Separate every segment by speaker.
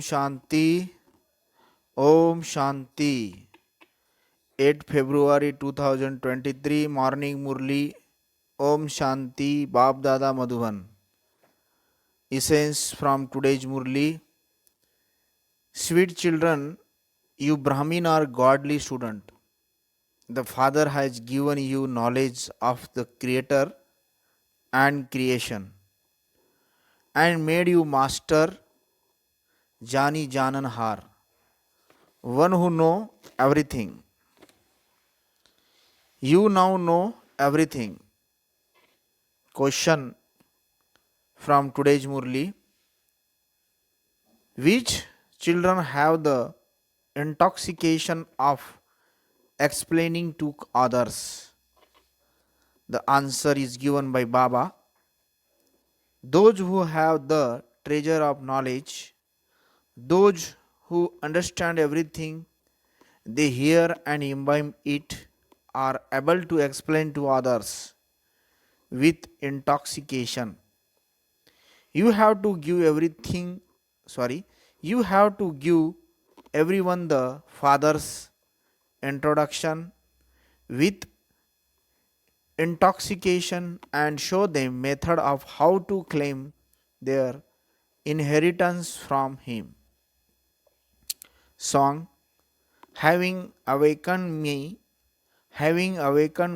Speaker 1: Shanti. Om Shanti. 8 February 2023 Morning Murli. Om Shanti Bab Dada Madhuban. Essence from today's Murli. Sweet children, you Brahmin are godly student. The Father has given you knowledge of the Creator and creation and made you master Jani Janan Har, one who know everything. You now know everything. Question from today's Murli. Which children have the intoxication of explaining to others? The answer is given by Baba. Those who have the treasure of knowledge, those who understand everything they hear and imbibe it, are able to explain to others with intoxication. You have to give you have to give everyone the Father's introduction with intoxication and show them method of how to claim their inheritance from him. Song. Having awakened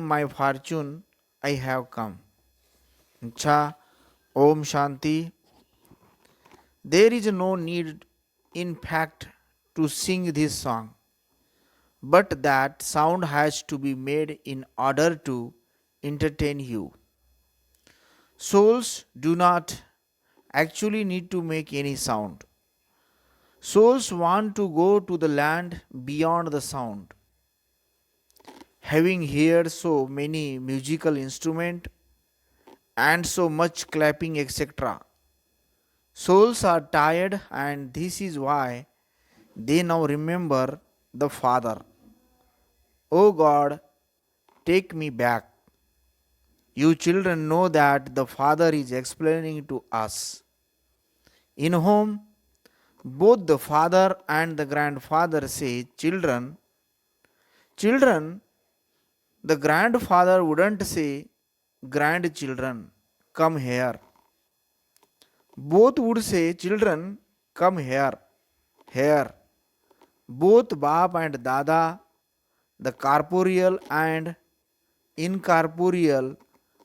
Speaker 1: my fortune, I have come. Cha. Om Shanti. There is no need, in fact, to sing this song, but that sound has to be made in order to entertain you. Souls do not actually need to make any sound. Souls want to go to the land beyond the sound. Having heard so many musical instruments and so much clapping, etc., souls are tired, and this is why they now remember the Father. O God, take me back. You children know that the Father is explaining to us. In whom both the father and the grandfather say, children, the grandfather wouldn't say, grandchildren, come here. Both would say, children, come here, here. Both Bap and Dada, the corporeal and incorporeal,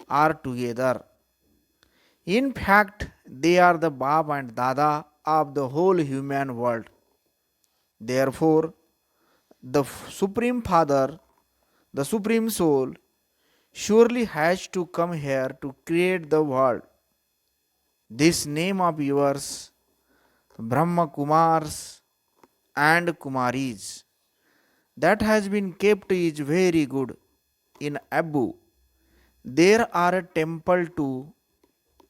Speaker 1: are together. In fact, they are the Bap and Dada of the whole human world. Therefore, the Supreme Father, the Supreme Soul, surely has to come here to create the world. This name of yours, Brahma Kumars and Kumaris, that has been kept is very good. In Abu, there are a temple to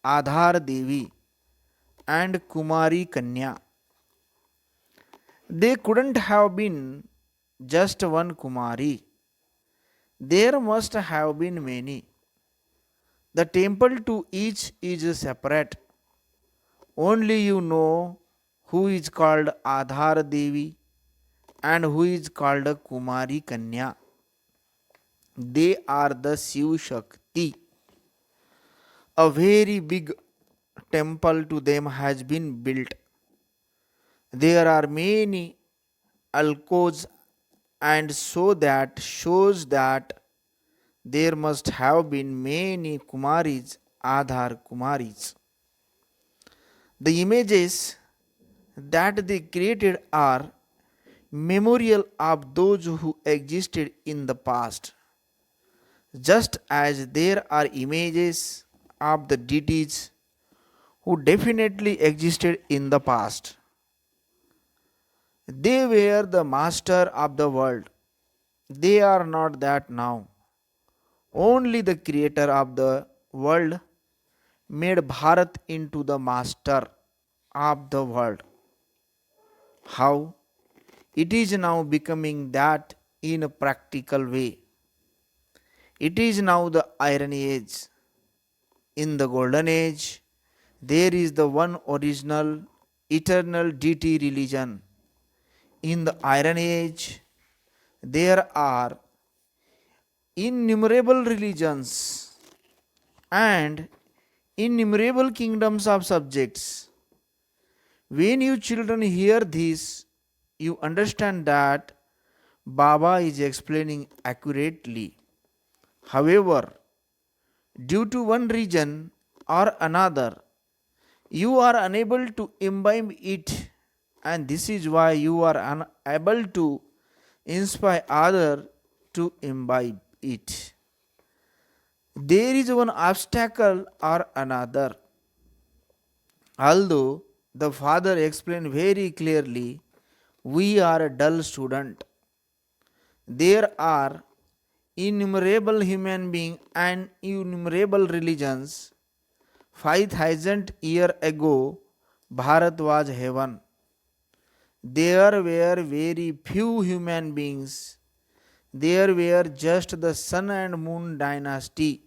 Speaker 1: Adhar Devi and Kumari Kanya. They couldn't have been just one Kumari. There must have been many. The temple to each is separate. Only you know who is called Adhar Devi and who is called Kumari Kanya. They are the Shiv Shakti. A very big temple to them has been built. There are many alcoves, and so that shows that there must have been many Kumaris, Adhar Kumaris. The images that they created are memorial of those who existed in the past, just as there are images of the deities who definitely existed in the past. They were the master of the world. They are not that now. Only the creator of the world made Bharat into the master of the world. How? It is now becoming that in a practical way. It is now the Iron Age. In the Golden Age, there is the one original eternal deity religion. In the Iron Age, there are innumerable religions and innumerable kingdoms of subjects. When you children hear this, you understand that Baba is explaining accurately. However, due to one reason or another, you are unable to imbibe it, and this is why you are unable to inspire others to imbibe it. There is one obstacle or another. Although the father explained very clearly, we are a dull student. There are innumerable human beings and innumerable religions. 5,000 years ago, Bharat was heaven. There were very few human beings. There were just the sun and moon dynasty,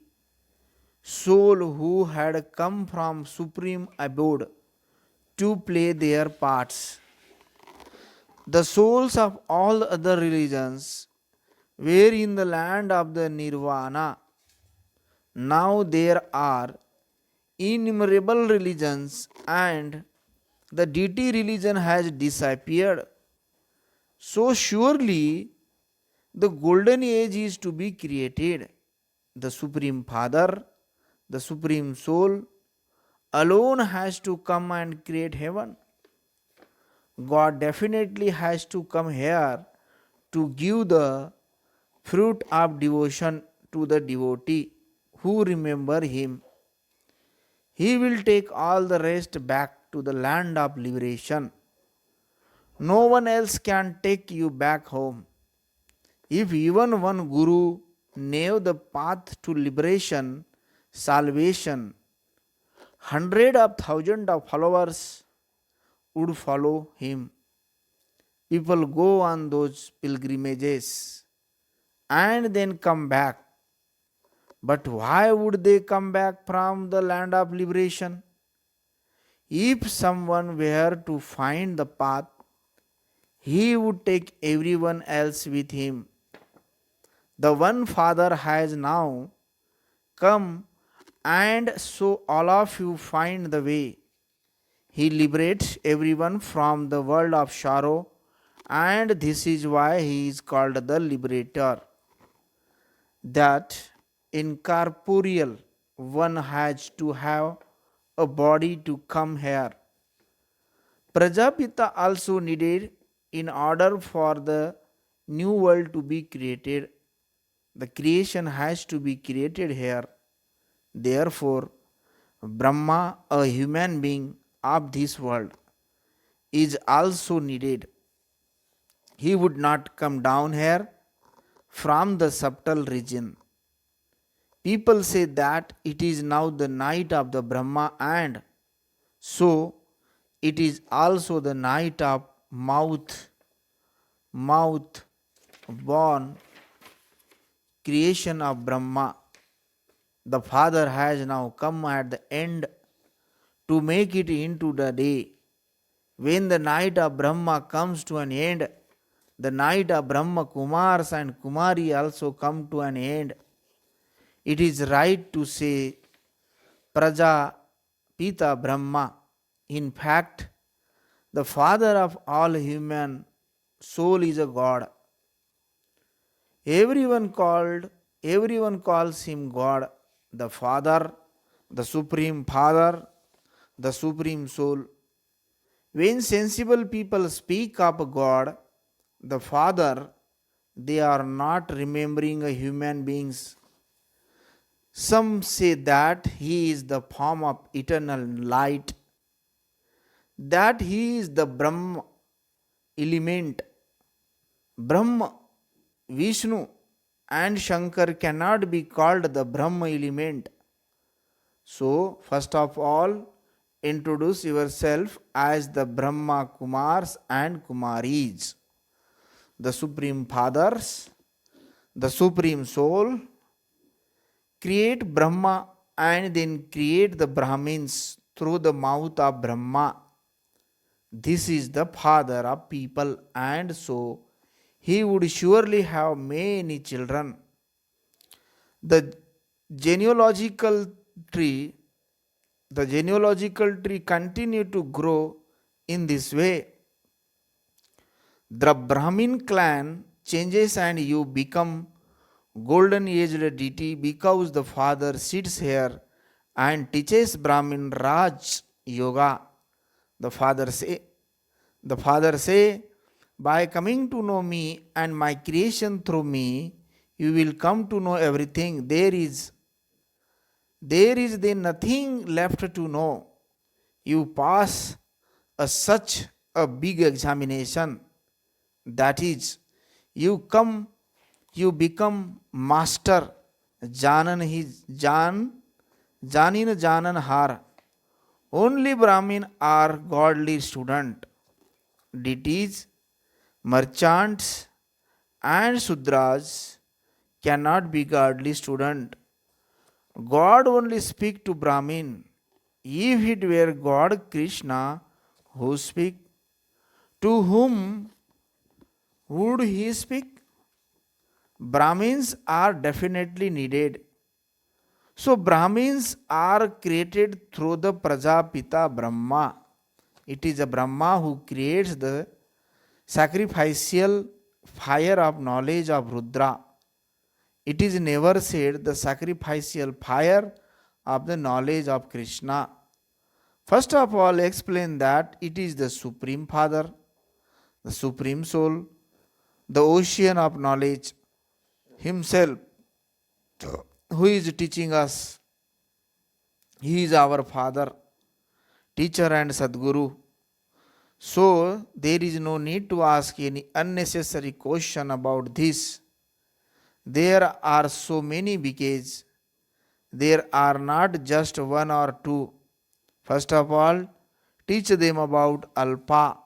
Speaker 1: soul who had come from supreme abode to play their parts. The souls of all other religions were in the land of the nirvana. Now there are innumerable religions and the deity religion has disappeared. So surely the golden age is to be created. The Supreme Father, the Supreme Soul, alone has to come and create heaven. God definitely has to come here to give the fruit of devotion to the devotee who remember him. He will take all the rest back to the land of liberation. No one else can take you back home. If even one guru knew the path to liberation, salvation, hundred of thousands of followers would follow him. People go on those pilgrimages and then come back. But why would they come back from the land of liberation? If someone were to find the path, he would take everyone else with him. The one Father has now come, and so all of you find the way. He liberates everyone from the world of sorrow, and this is why he is called the liberator. That incorporeal one has to have a body to come here. Prajapita also needed in order for the new world to be created. The creation has to be created here. Therefore, Brahma, a human being of this world, is also needed. He would not come down here from the subtle region. People say that it is now the night of the Brahma, and so it is also the night of mouth born creation of Brahma. The Father has now come at the end to make it into the day. When the night of Brahma comes to an end, the night of Brahma Kumars and Kumari also come to an end. It is right to say Praja Pita Brahma. In fact, the father of all human soul is a God. Everyone calls him God, the Father, the Supreme Father, the Supreme Soul. When sensible people speak of God, the Father, they are not remembering a human beings. Some say that he is the form of eternal light, that he is the Brahma element. Brahma, Vishnu, and Shankar cannot be called the Brahma element. So, first of all, introduce yourself as the Brahma Kumars and Kumaris, the Supreme Fathers, the Supreme Soul. Create Brahma and then create the Brahmins through the mouth of Brahma. This is the father of people, and so he would surely have many children. The genealogical tree, the genealogical tree continued to grow in this way. The Brahmin clan changes and you become golden aged deity because the father sits here and teaches Brahmin Raj Yoga. The father say, the father say, by coming to know me and my creation through me, you will come to know everything. There is then nothing left to know. You pass such a big examination. That is, you come, you become master. Janan his janin janan har. Only Brahmin are godly student. Deities, merchants, and Sudras cannot be godly student. God only speak to Brahmin. If it were God Krishna who speak, to whom would he speak? Brahmins are definitely needed. So Brahmins are created through the Prajapita Brahma. It is a Brahma who creates the sacrificial fire of knowledge of Rudra. It is never said the sacrificial fire of the knowledge of Krishna. First of all, explain that it is the Supreme Father, the Supreme Soul, the ocean of knowledge Himself who is teaching us. He is our Father, teacher, and Sadguru. So, there is no need to ask any unnecessary question about this. There are so many because there are not just one or two. First of all, teach them about Alpha.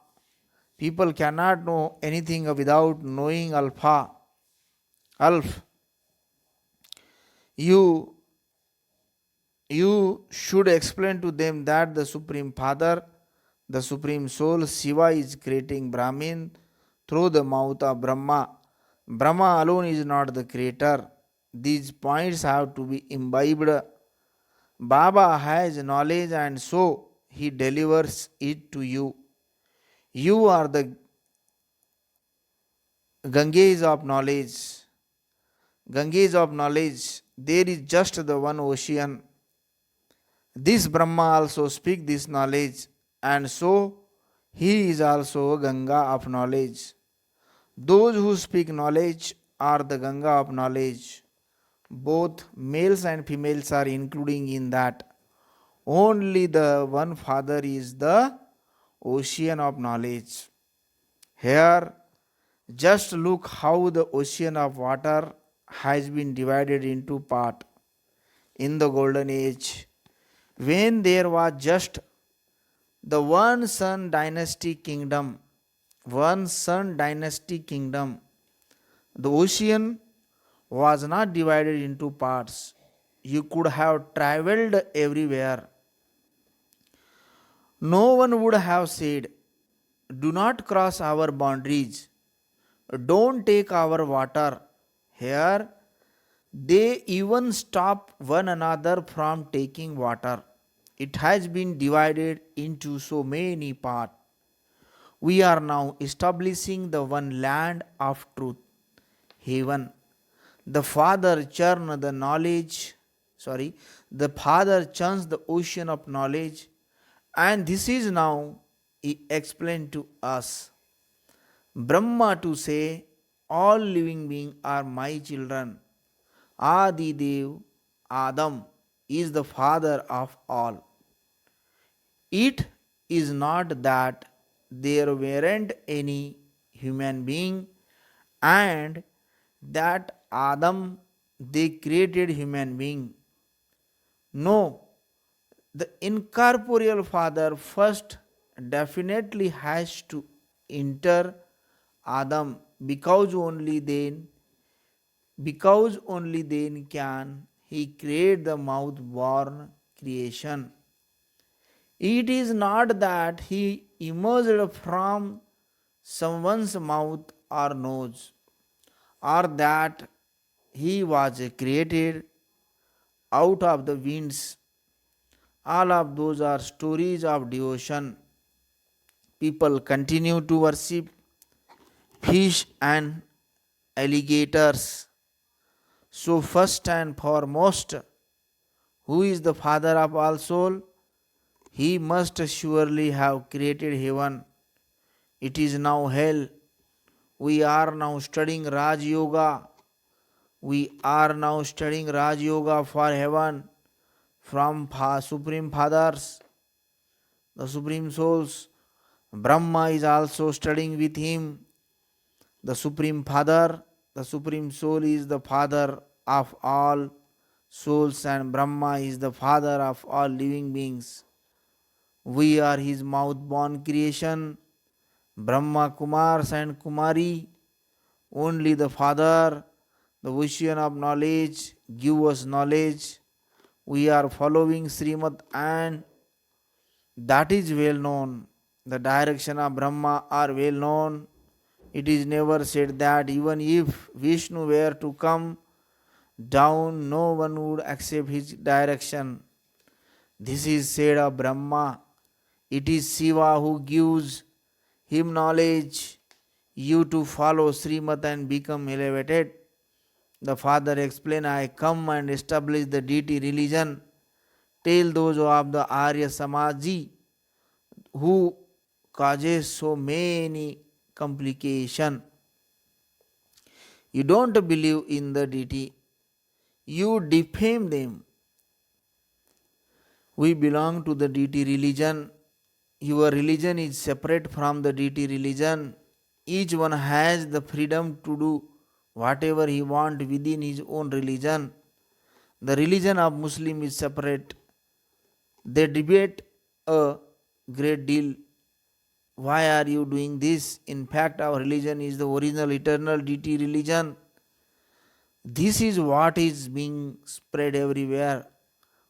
Speaker 1: People cannot know anything without knowing Alpha. Alf. You you should explain to them that the Supreme Father, the Supreme Soul, Shiva is creating Brahmin through the mouth of Brahma. Brahma alone is not the creator. These points have to be imbibed. Baba has knowledge and so he delivers it to you. You are the Ganges of knowledge. Ganges of knowledge. There is just the one ocean. This Brahma also speak this knowledge, and so he is also Ganga of knowledge. Those who speak knowledge are the Ganga of knowledge. Both males and females are including in that. Only the one Father is the ocean of knowledge. Here, just look how the ocean of water has been divided into part. In the golden age, when there was just the one sun dynasty kingdom, the ocean was not divided into parts. You could have traveled everywhere. No one would have said, do not cross our boundaries, don't take our water. Here, they even stop one another from taking water. It has been divided into so many parts. We are now establishing the one land of truth, heaven. The Father churns the knowledge, the Father churns the ocean of knowledge, and this is now explained to us. Brahma to say, all living beings are my children. Adi Dev, Adam, is the father of all. It is not that there weren't any human being and that Adam they created human being. No, the incorporeal father first definitely has to enter Adam because only then can he create the mouth born creation. It is not that he emerged from someone's mouth or nose, or that he was created out of the winds. All of those are stories of devotion. People continue to worship fish and alligators. So, first and foremost, who is the Father of all soul? He must surely have created heaven. It is now hell. We are now studying Raj Yoga. We are now studying Raj Yoga for heaven from Supreme Fathers, the Supreme Souls. Brahma is also studying with him. The Supreme Father, the Supreme Soul is the Father of all souls, and Brahma is the Father of all living beings. We are his mouth born creation. Brahma Kumars and Kumari, only the Father, the ocean of knowledge, give us knowledge. We are following Srimad, and that is well known. The direction of Brahma are well known. It is never said that even if Vishnu were to come down, no one would accept his direction. This is said of Brahma. It is Shiva who gives him knowledge, you to follow Srimad and become elevated. The Father explained, I come and establish the deity religion. Tell those of the Arya Samaji who causes so many complications. You don't believe in the deity, you defame them. We belong to the deity religion. Your religion is separate from the deity religion. Each one has the freedom to do whatever he wants within his own religion. The religion of Muslim is separate. They debate a great deal. Why are you doing this? In fact, our religion is the original eternal deity religion. This is what is being spread everywhere.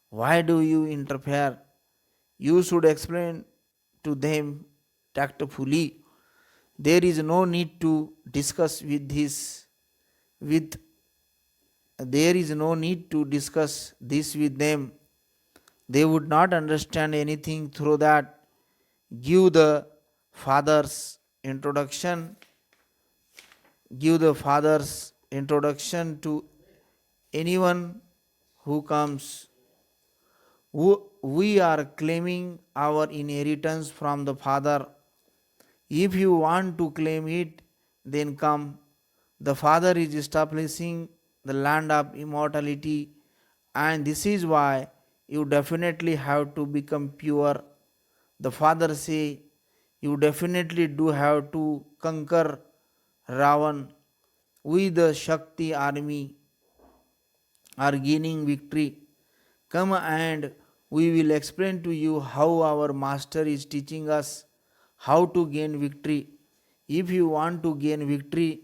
Speaker 1: Why do you interfere? You should explain to them tactfully. There is no need to discuss with this with there is no need to discuss this with them. They would not understand anything through that. Give the father's introduction. Give the father's introduction to anyone who comes. We are claiming our inheritance from the Father. If you want to claim it, then come. The Father is establishing the land of immortality, and this is why you definitely have to become pure. The Father say you definitely do have to conquer Ravan. We the Shakti army are gaining victory. Come and we will explain to you how our Master is teaching us how to gain victory. If you want to gain victory,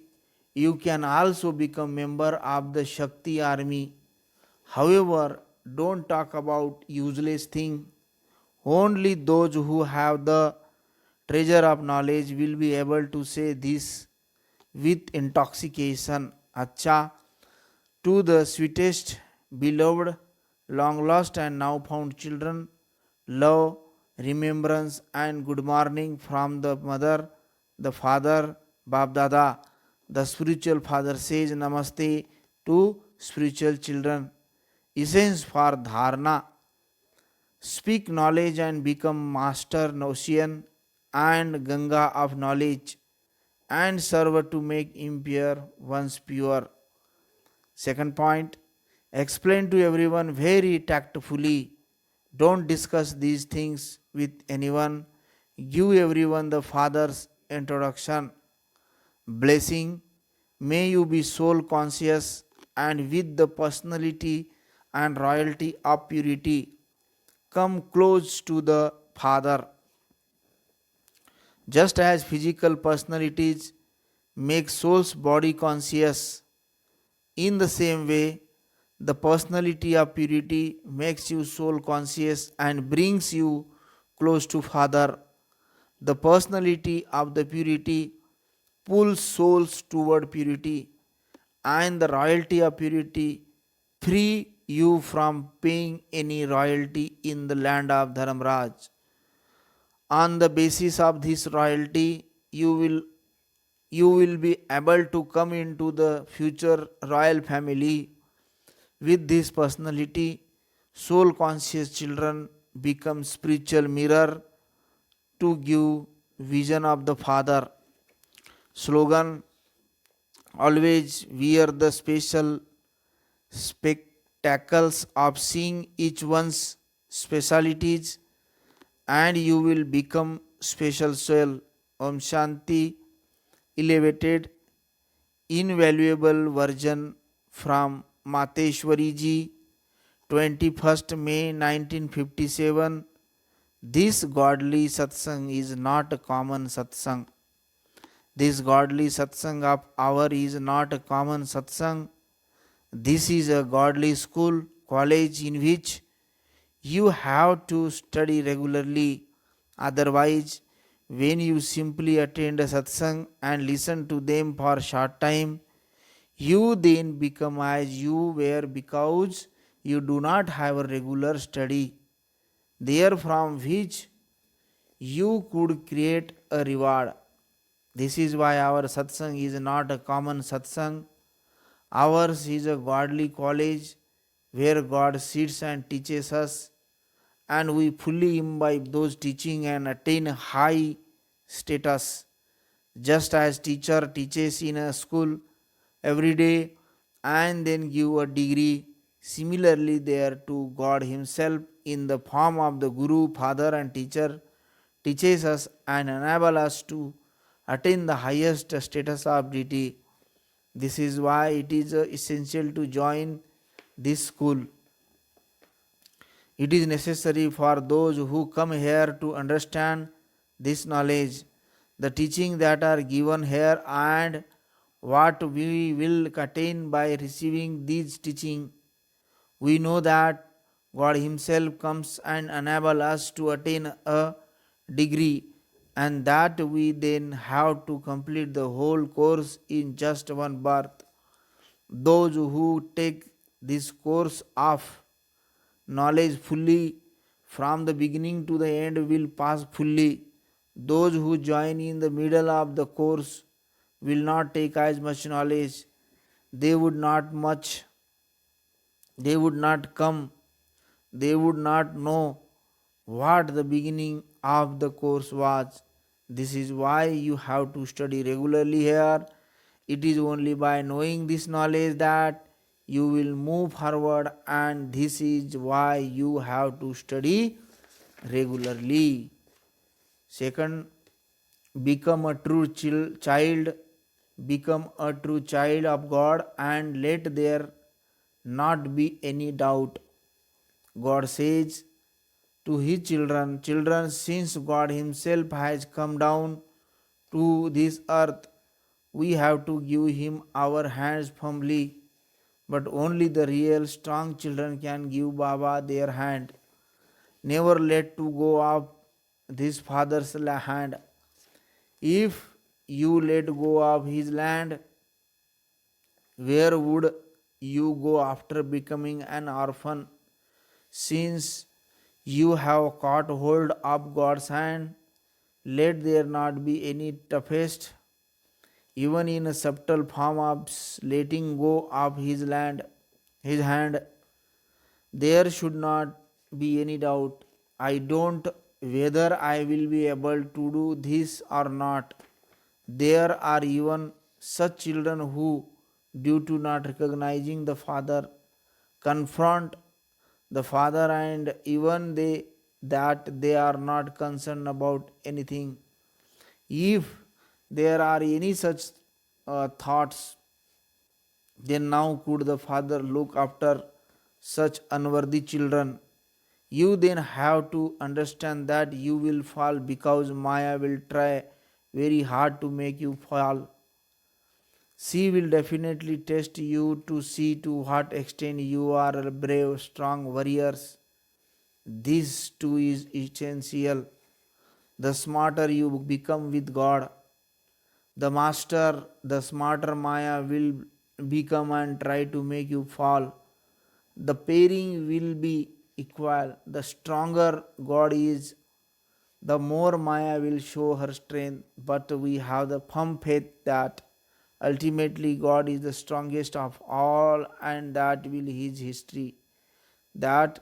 Speaker 1: you can also become member of the Shakti army. However, don't talk about useless thing. Only those who have the treasure of knowledge will be able to say this with intoxication. Acha, to the sweetest, beloved, long lost and now found children, love, remembrance, and good morning from the mother, the father, Bab Dada. The spiritual father says Namaste to spiritual children. Essence for dharana. Speak knowledge and become master ocean and Ganga of knowledge, and serve to make impure ones pure. Second point, explain to everyone very tactfully. Don't discuss these things with anyone. Give everyone the Father's introduction. Blessing, may you be soul conscious and with the personality and royalty of purity. Come close to the Father. Just as physical personalities make soul's body conscious, in the same way, the personality of purity makes you soul conscious and brings you close to Father. The personality of the purity pulls souls toward purity, and the royalty of purity free you from paying any royalty in the land of Dharamraj. On the basis of this royalty, you will be able to come into the future royal family. With this personality, soul conscious children become spiritual mirror to give vision of the Father. Slogan: always wear the special spectacles of seeing each one's specialities, and you will become special soul. Om Shanti. Elevated invaluable version from Mateshwari ji, 21st May 1957. This godly satsang is not a common satsang. This godly satsang of our is not a common satsang. This is a godly school, college in which you have to study regularly. Otherwise, when you simply attend a satsang and listen to them for a short time, you then become as you were because you do not have a regular study, there from which you could create a reward. This is why our satsang is not a common satsang. Ours is a godly college where God sits and teaches us, and we fully imbibe those teaching and attain high status. Just as teacher teaches in a school every day and then give a degree, similarly there too God himself in the form of the Guru, Father and Teacher teaches us and enable us to attain the highest status of deity. This is why it is essential to join this school. It is necessary for those who come here to understand this knowledge, the teaching that are given here, and what we will attain by receiving these teaching. We know that God Himself comes and enable us to attain a degree, and that we then have to complete the whole course in just one birth. Those who take this course of knowledge fully from the beginning to the end will pass fully. Those who join in the middle of the course will not take as much knowledge. They would not much, they would not come, they would not know what the beginning of the course was. This is why you have to study regularly here. It is only by knowing this knowledge that you will move forward, and this is why you have to study regularly. Second, become a true child, become a true child of God, and let there not be any doubt. God says to his children, children, since God himself has come down to this earth, we have to give him our hands firmly. But only the real strong children can give Baba their hand. Never let to go of this father's hand. If you let go of his land, where would you go after becoming an orphan? Since you have caught hold of God's hand, let there not be any toughest, even in a subtle form of letting go of his land, his hand. There should not be any doubt. I don't whether I will be able to do this or not. There are even such children who, due to not recognizing the Father, confront the Father, and even they that they are not concerned about anything. If there are any such thoughts, then now could the Father look after such unworthy children? You then have to understand that you will fall because Maya will try very hard to make you fall. She will definitely test you to see to what extent you are a brave, strong warriors. This too is essential. the smarter you become with God. The master, the smarter Maya will become and try to make you fall. The pairing will be equal. The stronger God is, the more Maya will show her strength. But we have the firm faith that ultimately God is the strongest of all, and that will His history. That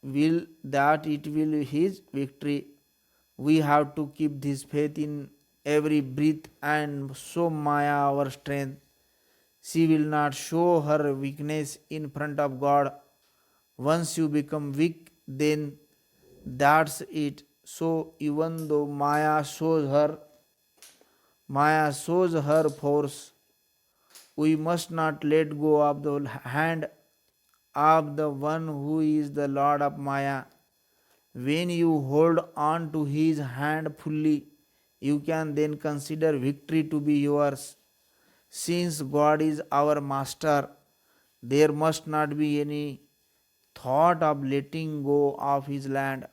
Speaker 1: that it will His victory. We have to keep this faith in every breath and show Maya our strength. She will not show her weakness in front of God. Once you become weak, then that's it. So even though Maya shows her force, we must not let go of the hand of the one who is the Lord of Maya. When you hold on to his hand fully, you can then consider victory to be yours. Since God is our master, there must not be any thought of letting go of his land.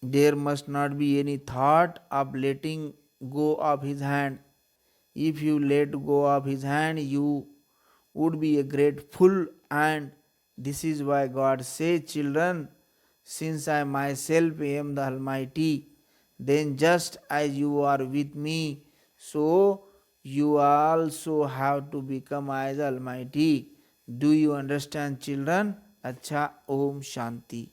Speaker 1: There must not be any thought of letting go of his hand. If you let go of his hand, you would be a great fool. And this is why God says, children, since I myself am the Almighty, then just as you are with me, so you also have to become as Almighty. Do you understand, children? Acha, Om Shanti.